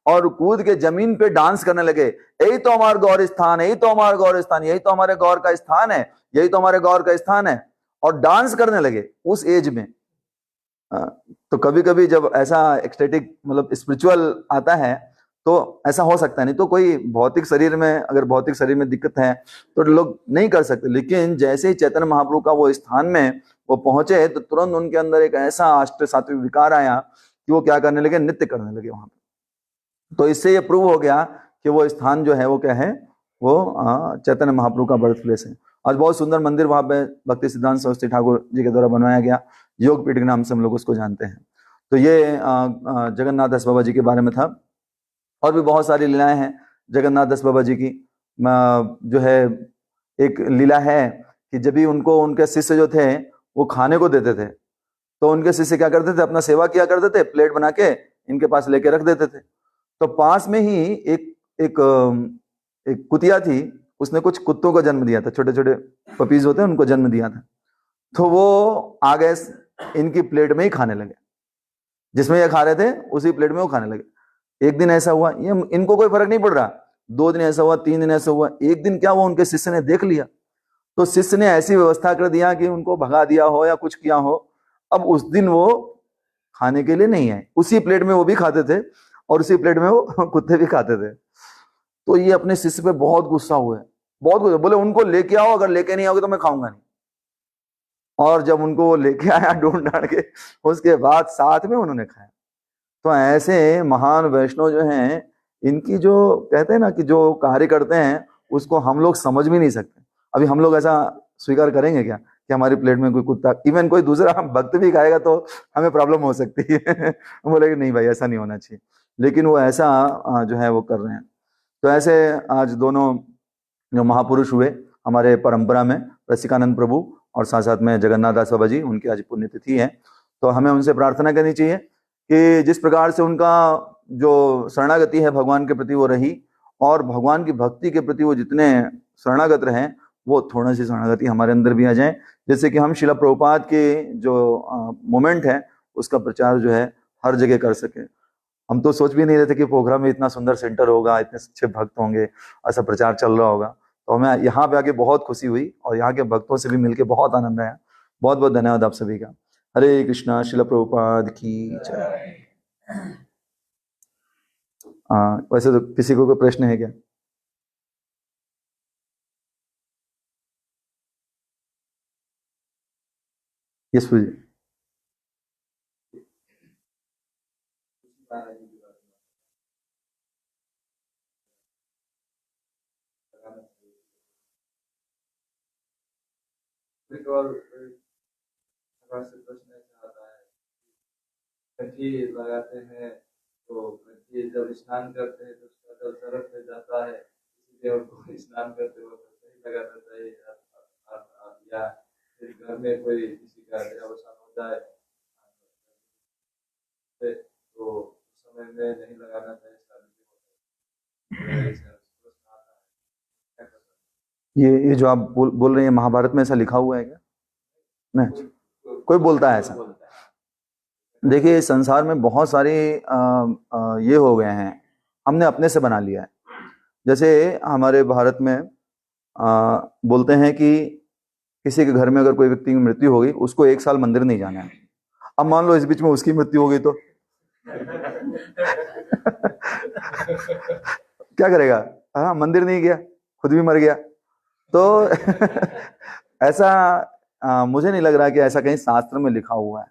और कूद के जमीन पे डांस करने लगे। यही तो हमारा गौर स्थान है, यही तो हमारा गौर स्थान, यही तो हमारे गौर का स्थान है, यही तो हमारे गौर का स्थान है, और डांस करने लगे उस एज में। तो कभी कभी जब ऐसा एक्सटेटिक मतलब स्पिरिचुअल आता है तो ऐसा हो सकता है, नहीं तो कोई भौतिक शरीर में, अगर भौतिक शरीर में दिक्कत है तो लोग नहीं कर सकते। लेकिन जैसे ही चैतन्य महाप्रभु का वो स्थान में वो पहुंचे तो तुरंत उनके अंदर एक ऐसा अष्ट सात्विक विकार आया कि वो क्या करने लगे, नृत्य करने लगे वहां पर। तो इससे ये प्रूव हो गया कि वो स्थान जो है वो क्या है, वो चैतन्य महाप्रभु का बर्थ प्लेस है। आज बहुत सुंदर मंदिर वहां पे भक्ति सिद्धांत सरस्वती ठाकुर जी के द्वारा बनवाया गया, योग पीठ के नाम से हम लोग उसको जानते हैं। तो ये जगन्नाथ दास बाबा जी के बारे में था। और भी बहुत सारी लीलाएं हैं जगन्नाथ दास बाबा जी की। जो है एक लीला है कि जब भी उनको उनके शिष्य जो थे वो खाने को देते थे तो उनके शिष्य क्या करते थे, अपना सेवा किया करते थे, प्लेट बना के इनके पास लेके रख देते थे। तो पास में ही एक कुतिया थी, उसने कुछ कुत्तों को जन्म दिया था, छोटे छोटे पपीज होते हैं उनको जन्म दिया था। तो वो आ गए इनकी प्लेट में ही खाने लगे, जिसमें ये खा रहे थे उसी प्लेट में वो खाने लगे। एक दिन ऐसा हुआ, ये इनको कोई फर्क नहीं पड़ रहा, 2 दिन ऐसा हुआ, 3 दिन ऐसा हुआ, एक दिन क्या हुआ, उनके शिष्य ने देख लिया तो शिष्य ने ऐसी व्यवस्था कर दिया कि उनको भगा दिया हो या कुछ किया हो। अब उस दिन वो खाने के लिए नहीं आए, उसी प्लेट में वो भी खाते थे और उसी प्लेट में वो कुत्ते भी खाते थे। तो ये अपने शिष्य पे बहुत गुस्सा हुए, बहुत गुस्सा, बोले उनको लेके आओ, अगर लेके नहीं आओगे तो मैं खाऊंगा नहीं। और जब उनको वो लेके आया ढूंढ ढांड के, उसके बाद साथ में उन्होंने खाया। तो ऐसे महान वैष्णव जो हैं, इनकी जो कहते हैं ना कि जो कार्य करते हैं उसको हम लोग समझ भी नहीं सकते। अभी हम लोग ऐसा स्वीकार करेंगे क्या कि हमारी प्लेट में कोई कुत्ता, इवन कोई दूसरा भक्त भी खाएगा तो हमें प्रॉब्लम हो सकती है। हम बोलेंगे नहीं भाई ऐसा नहीं होना चाहिए, लेकिन वो ऐसा जो है वो कर रहे हैं। तो ऐसे आज दोनों जो महापुरुष हुए हमारे परंपरा में, रसिकानंद प्रभु और साथ साथ में जगन्नाथ दास बाबा जी, उनकी आज पुण्यतिथि है। तो हमें उनसे प्रार्थना करनी चाहिए कि जिस प्रकार से उनका जो शरणागति है भगवान के प्रति वो रही, और भगवान की भक्ति के प्रति वो जितने शरणागत रहे, वो थोड़ा सी शरणागति हमारे अंदर भी आ जाए, जैसे कि हम शिला प्रभुपाद के जो मोमेंट है उसका प्रचार जो है हर जगह कर सके। हम तो सोच भी नहीं रहे थे कि प्रोग्राम में इतना सुंदर सेंटर होगा, इतने अच्छे भक्त होंगे, ऐसा प्रचार चल रहा होगा। तो हमें यहाँ पे आके बहुत खुशी हुई और यहाँ के भक्तों से भी मिलके बहुत आनंद आया। बहुत बहुत धन्यवाद आप सभी का। हरे कृष्णा, शिला प्रभुपाद की जय। वैसे तो किसी को कोई प्रश्न है क्या? यस जी। कंठी लगाते हैं तो कंठी जब स्नान करते हैं तो उसका जल सरक हो जाता है, इसलिए उनको स्नान करते वक्त नहीं लगाना चाहिए। या फिर घर में कोई किसी का अवसान हो जाए तो उस समय में नहीं लगाना चाहिए। ये जो आप बोल रहे हैं महाभारत में ऐसा लिखा हुआ है क्या? नहीं, कोई बोलता है ऐसा? देखिए संसार में बहुत सारे ये हो गए हैं, हमने अपने से बना लिया है। जैसे हमारे भारत में बोलते हैं कि किसी के घर में अगर कोई व्यक्ति की मृत्यु हो गई, उसको 1 साल मंदिर नहीं जाना है। अब मान लो इस बीच में उसकी मृत्यु हो गई तो क्या करेगा? हाँ, मंदिर नहीं गया, खुद भी मर गया। तो ऐसा मुझे नहीं लग रहा कि ऐसा कहीं शास्त्र में लिखा हुआ है।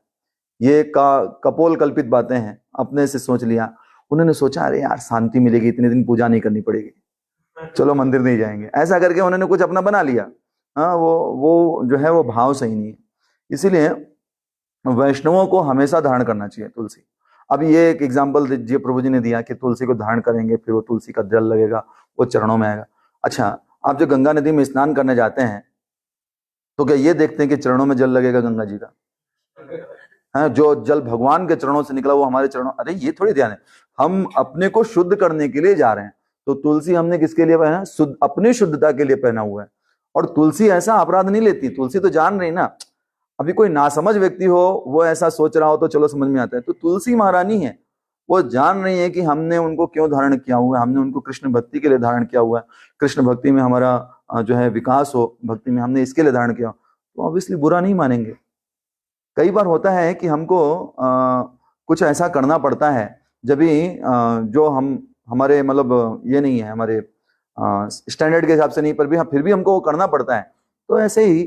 ये कपोल कल्पित बातें हैं, अपने से सोच लिया। उन्होंने सोचा अरे यार शांति मिलेगी, इतने दिन पूजा नहीं करनी पड़ेगी, चलो मंदिर नहीं जाएंगे, ऐसा करके उन्होंने कुछ अपना बना लिया। हाँ, वो जो है वो भाव सही नहीं है। इसीलिए वैष्णवों को हमेशा धारण करना चाहिए तुलसी। अब ये एक एग्जाम्पल जी प्रभु जी ने दिया कि तुलसी को धारण करेंगे, फिर वो तुलसी का जल लगेगा, वो चरणों में आएगा। अच्छा, आप जो गंगा नदी में स्नान करने जाते हैं तो क्या ये देखते हैं कि चरणों में जल लगेगा गंगा जी का? है, जो जल भगवान के चरणों से निकला वो हमारे चरणों, अरे ये थोड़ी ध्यान है, हम अपने को शुद्ध करने के लिए जा रहे हैं। तो तुलसी हमने किसके लिए पहना? शुद्ध, अपनी शुद्धता के लिए पहना हुआ है। और तुलसी ऐसा अपराध नहीं लेती, तुलसी तो जान रही ना। अभी कोई नासमझ व्यक्ति हो, वो ऐसा सोच रहा हो तो चलो समझ में आता है, तो तुलसी महारानी है, वो जान रही है कि हमने उनको क्यों धारण किया हुआ है, हमने उनको कृष्ण भक्ति के लिए धारण किया हुआ है, कृष्ण भक्ति में हमारा जो है विकास हो, भक्ति में हमने इसके लिए धारण किया, तो ऑब्वियसली बुरा नहीं मानेंगे। कई बार होता है कि हमको कुछ ऐसा करना पड़ता है जब भी जो हम हमारे मतलब ये नहीं है, हमारे स्टैंडर्ड के हिसाब से नहीं, पर भी फिर भी हमको वो करना पड़ता है। तो ऐसे ही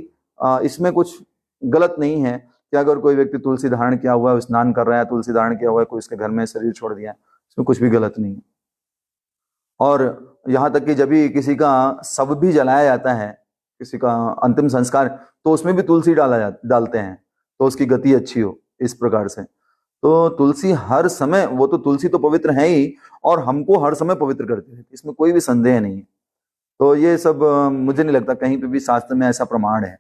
इसमें कुछ गलत नहीं है कि अगर कोई व्यक्ति तुलसी धारण किया हुआ है, स्नान कर रहा है, तुलसी धारण किया हुआ है, कोई इसके घर में शरीर छोड़ दिया है, इसमें कुछ भी गलत नहीं है। और यहाँ तक कि जब भी किसी का शव भी जलाया जाता है, किसी का अंतिम संस्कार, तो उसमें भी तुलसी डालते हैं, तो उसकी गति अच्छी हो, इस प्रकार से। तो तुलसी हर समय, वो तो तुलसी तो पवित्र है ही, और हमको हर समय पवित्र करती है, इसमें कोई भी संदेह नहीं है। तो ये सब मुझे नहीं लगता कहीं पे भी शास्त्र में ऐसा प्रमाण है।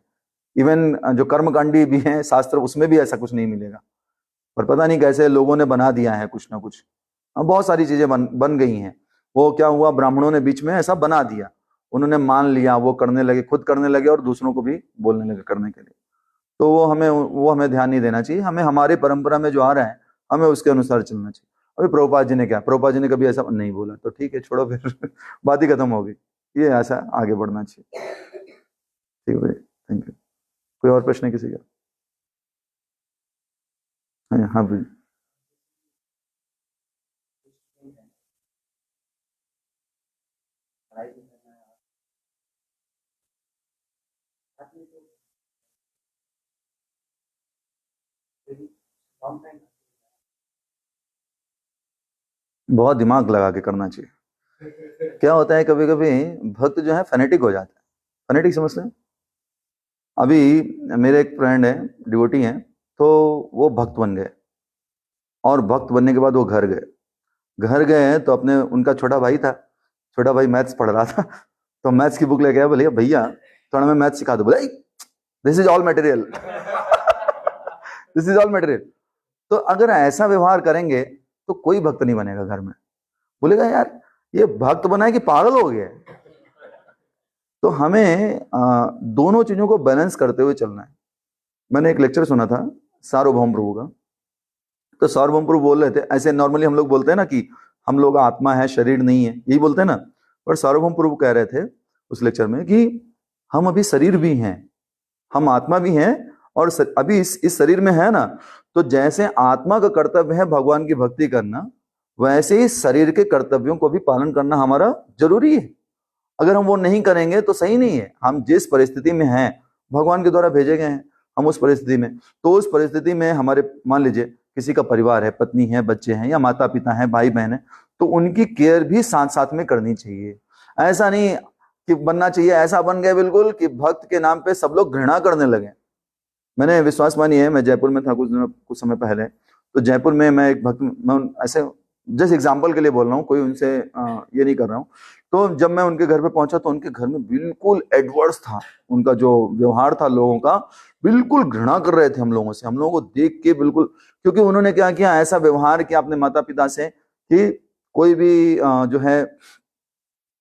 इवन जो कर्मकांडी भी है शास्त्र, उसमें भी ऐसा कुछ नहीं मिलेगा, पर पता नहीं कैसे लोगों ने बना दिया है कुछ ना कुछ। बहुत सारी चीजें बन गई हैं। वो क्या हुआ, ब्राह्मणों ने बीच में ऐसा बना दिया, उन्होंने मान लिया, वो करने लगे, खुद करने लगे और दूसरों को भी बोलने लगे करने के लिए। तो वो हमें ध्यान नहीं देना चाहिए, हमें हमारी परंपरा में जो आ रहा है हमें उसके अनुसार चलना चाहिए। अभी प्रभुपाद जी ने क्या, प्रभुपाद जी ने कभी ऐसा नहीं बोला, तो ठीक है, छोड़ो फिर बात ही खत्म होगी। ये ऐसा आगे बढ़ना चाहिए। ठीक है, थैंक यू। कोई और प्रश्न है किसी का? हाँ भाई। बहुत दिमाग लगा के करना चाहिए। क्या होता है, कभी कभी भक्त जो है फेनेटिक हो जाता है। फेनेटिक समझते हैं? अभी मेरे एक फ्रेंड है, डिवोटी हैं, तो वो भक्त बन गए, और भक्त बनने के बाद वो घर गए तो अपने, उनका छोटा भाई था, छोटा भाई मैथ्स पढ़ रहा था, तो मैथ्स की बुक लेके आया, बोले भैया थोड़ा मैं मैथ्स सिखा दो। बोले this is all material this is all material. तो अगर ऐसा व्यवहार करेंगे तो कोई भक्त नहीं बनेगा घर में, बोलेगा यार ये भक्त बना है कि पागल हो गया। तो हमें दोनों चीजों को बैलेंस करते हुए चलना है। मैंने एक लेक्चर सुना था सार्वभौम प्रभु का, तो सार्वभौम प्रभु बोल रहे थे, ऐसे नॉर्मली हम लोग बोलते हैं ना कि हम लोग आत्मा है, शरीर नहीं है, यही बोलते हैं ना, पर सार्वभौम प्रभु कह रहे थे उस लेक्चर में कि हम अभी शरीर भी हैं, हम आत्मा भी हैं, और अभी इस शरीर में है ना, तो जैसे आत्मा का कर्तव्य है भगवान की भक्ति करना, वैसे ही शरीर के कर्तव्यों को भी पालन करना हमारा जरूरी है। अगर हम वो नहीं करेंगे तो सही नहीं है। हम जिस परिस्थिति में हैं, भगवान के द्वारा भेजे गए हैं, हम उस परिस्थिति में, तो उस परिस्थिति में हमारे, मान लीजिए किसी का परिवार है, पत्नी है, बच्चे हैं, या माता पिता हैं, भाई बहन है, तो उनकी केयर भी साथ साथ में करनी चाहिए। ऐसा नहीं कि बनना चाहिए, ऐसा बन गए बिल्कुल कि भक्त के नाम पे सब लोग घृणा करने लगे। मैंने, विश्वास मानिए, मैं जयपुर में था कुछ समय पहले, तो जयपुर में मैं एक भक्त, मैं ऐसे जैसे एग्जाम्पल के लिए बोल रहा हूँ, कोई उनसे ये नहीं कर रहा हूँ। तो जब मैं उनके घर पे पहुंचा तो उनके घर में बिल्कुल एडवर्स था, उनका जो व्यवहार था लोगों का, बिल्कुल घृणा कर रहे थे हम लोगों से, हम लोगों को देख के बिल्कुल, क्योंकि उन्होंने क्या किया, ऐसा व्यवहार किया अपने माता पिता से कि कोई भी जो है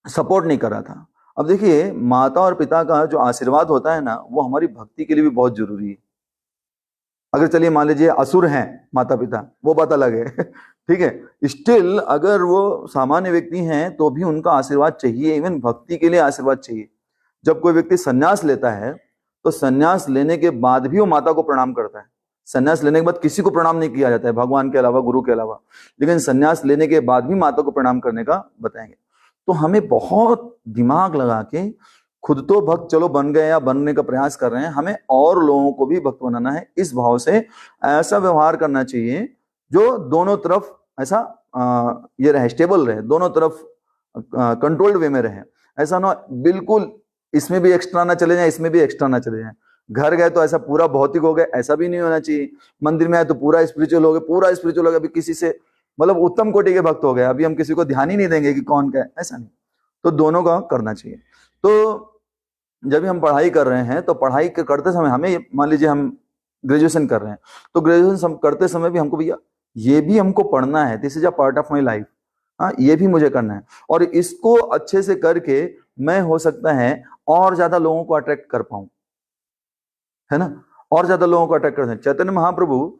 सपोर्ट नहीं कर रहा था। अब देखिए, माता और पिता का जो आशीर्वाद होता है ना, वो हमारी भक्ति के लिए भी बहुत जरूरी है। अगर चलिए मान लीजिए असुर हैं माता पिता, वो बात अलग है ठीक है, स्टिल अगर वो सामान्य व्यक्ति हैं तो भी उनका आशीर्वाद चाहिए, इवन भक्ति के लिए आशीर्वाद चाहिए। जब कोई व्यक्ति संन्यास लेता है तो संन्यास लेने के बाद भी वो माता को प्रणाम करता है। संन्यास लेने के बाद किसी को प्रणाम नहीं किया जाता है, भगवान के अलावा, गुरु के अलावा, लेकिन संन्यास लेने के बाद भी माता को प्रणाम करने का बताएंगे। तो हमें बहुत दिमाग लगा के, खुद तो भक्त चलो बन गए या बनने का प्रयास कर रहे हैं, हमें और लोगों को भी भक्त बनाना है। इस भाव से ऐसा व्यवहार करना चाहिए जो दोनों तरफ ऐसा ये रहे, स्टेबल रहे, दोनों तरफ कंट्रोल्ड वे में रहे। ऐसा ना बिल्कुल इसमें भी एक्स्ट्रा ना चले जाए, इसमें भी एक्स्ट्रा ना चले जाए। घर गए तो ऐसा पूरा भौतिक हो गए, ऐसा भी नहीं होना चाहिए। मंदिर में आए तो पूरा स्पिरिचुअल हो गए, पूरा स्पिरिचुअल हो गया, अभी किसी से मतलब उत्तम कोटि के भक्त हो गए, अभी हम किसी को ध्यान ही नहीं देंगे कि कौन क्या है, ऐसा नहीं। तो दोनों का करना चाहिए। तो जब भी हम पढ़ाई कर रहे हैं तो पढ़ाई करते समय हमें, मान लीजिए हम ग्रेजुएशन कर रहे हैं, तो ग्रेजुएशन करते समय भी हमको भैया ये भी हमको पढ़ना है, this is a part of my life, हाँ ये भी मुझे करना है, और इसको अच्छे से करके मैं हो सकता है और ज्यादा लोगों को अट्रैक्ट कर पाऊं, है ना, और ज्यादा लोगों को अट्रैक्ट कर सकते। चैतन्य महाप्रभु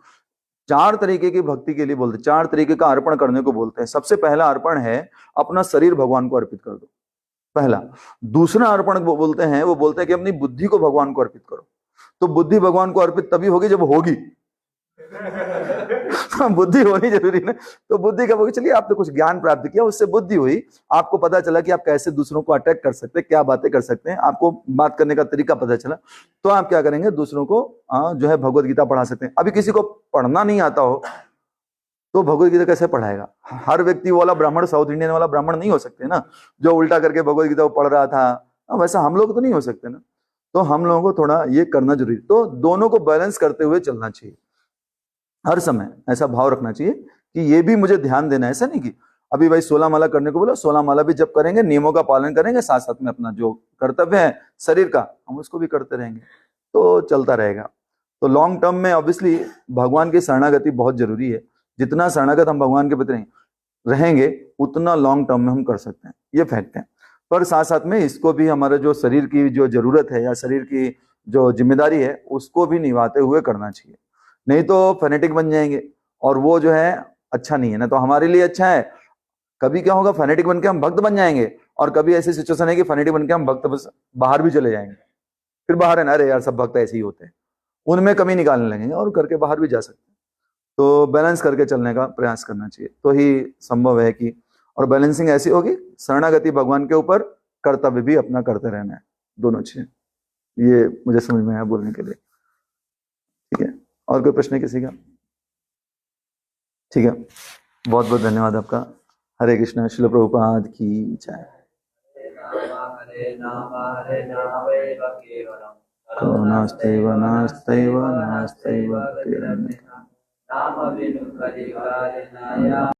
4 तरीके की भक्ति के लिए बोलते हैं, 4 तरीके का अर्पण करने को बोलते हैं। सबसे पहला अर्पण है अपना शरीर भगवान को अर्पित कर दो, पहला। दूसरा अर्पण वो बोलते हैं, वो बोलते हैं कि अपनी बुद्धि को भगवान को अर्पित करो। तो बुद्धि भगवान को अर्पित तभी होगी जब होगी बुद्धि होनी जरूरी ना, तो बुद्धि का, चलिए आपने कुछ ज्ञान प्राप्त किया, उससे बुद्धि हुई, आपको पता चला कि आप कैसे दूसरों को अट्रैक्ट कर सकते हैं, क्या बातें कर सकते हैं, आपको बात करने का तरीका पता चला, तो आप क्या करेंगे, दूसरों को जो है भगवत गीता पढ़ा सकते हैं। अभी किसी को पढ़ना नहीं आता हो तो भगवत गीता कैसे पढ़ाएगा? हर व्यक्ति वाला ब्राह्मण, साउथ इंडियन वाला ब्राह्मण नहीं हो सकते ना, जो उल्टा करके भगवत गीता को पढ़ रहा था, वैसा हम लोग तो नहीं हो सकते ना। तो हम लोगों को थोड़ा ये करना जरूरी, तो दोनों को बैलेंस करते हुए चलना चाहिए, हर समय ऐसा भाव रखना चाहिए कि ये भी मुझे ध्यान देना है। ऐसा नहीं कि अभी भाई 16 माला करने को बोला, 16 माला भी जब करेंगे, नियमों का पालन करेंगे, साथ साथ में अपना जो कर्तव्य है शरीर का, हम उसको भी करते रहेंगे, तो चलता रहेगा। तो लॉन्ग टर्म में ऑब्वियसली भगवान की शरणागति बहुत जरूरी है। जितना शरणागत हम भगवान के प्रति रहेंगे उतना लॉन्ग टर्म में हम कर सकते हैं, ये फैक्ट है। पर साथ साथ में इसको भी हमारे जो शरीर की जो जरूरत है या शरीर की जो जिम्मेदारी है उसको भी निभाते हुए करना चाहिए, नहीं तो फेनेटिक बन जाएंगे और वो जो है अच्छा नहीं है ना। तो हमारे लिए अच्छा है, कभी क्या होगा, फेनेटिक बन के हम भक्त बन जाएंगे, और कभी ऐसी सिचुएशन है कि फेनेटिक बन के हम भक्त बाहर भी चले जाएंगे, फिर बाहर है ना, अरे यार सब भक्त ऐसे ही होते हैं, उनमें कमी निकालने लगेंगे और करके बाहर भी जा सकते हैं। तो बैलेंस करके चलने का प्रयास करना चाहिए, तो ही संभव है कि, और बैलेंसिंग ऐसी होगी, शरणागति भगवान के ऊपर, कर्तव्य भी अपना करते रहना है, दोनों चीजें। ये मुझे समझ में आया बोलने के लिए, ठीक है। और कोई प्रश्न किसी का? ठीक है, बहुत बहुत धन्यवाद आपका। हरे कृष्ण। श्रील प्रभुपाद की जय। नास्त्यैव नास्त्यैव नास्त्यैव